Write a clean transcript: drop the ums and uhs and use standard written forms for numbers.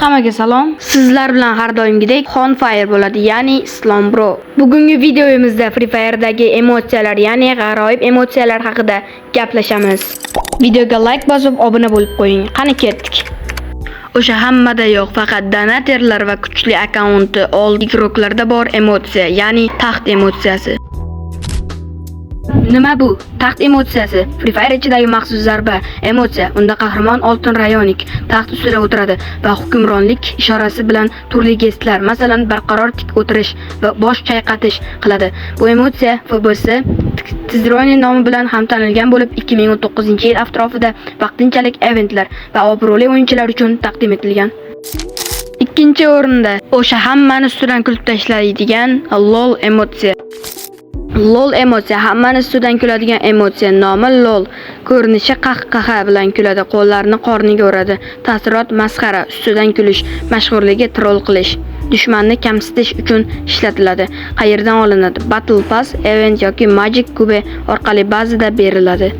Hammaga salom. Sizlar bilan har doimgidek Xonfire bo'ladi, ya'ni Islom Bro. Bugungi videomizda Free Fire'dagi emotsiyalar, ya'ni g'aroyib emotsiyalar haqida gaplashamiz. Videoga like bosib, obuna bo'lib qo'ying. Qani ketdik. O'sha hammada yo'q, faqat donaterlar va kuchli akkaunti old igroklarda bor emotsiya, ya'ni taxt emotsiyasi. Nima bu? Taxt emotsiyasi Free Fire ichidagi maxsus zarba emotsiya. Unda qahramon Oltin Rayonik taxt ustida o'tiradi va hukmronlik ishorasi bilan turli gestlar, masalan, barqaror tik o'tirish va bosh chayqatish qiladi. Bu emotsiya FBS Tizroni nomi bilan ham tanilgan bo'lib, 2019-yil atrofida vaqtinchalik eventlar va obro'li o'yinchilar uchun taqdim etilgan. Ikkinchi o'rinda o'sha hammani ustidan kulib tashlaydigan LOL emotsiya. LOL emotsiya hammani ustidan kuladigan emotsiya. Nomi LOL. Ko'rinishi qahqaha bilan kuladi, qo'llarini qorniga uradi. Ta'sirot masxara, ustidan kulish, mashhurligi troll qilish, dushmanni kamsitish uchun ishlatiladi. Qayerdan olinadi? Battle Pass, event yoki Magic Cube orqali ba'zida beriladi.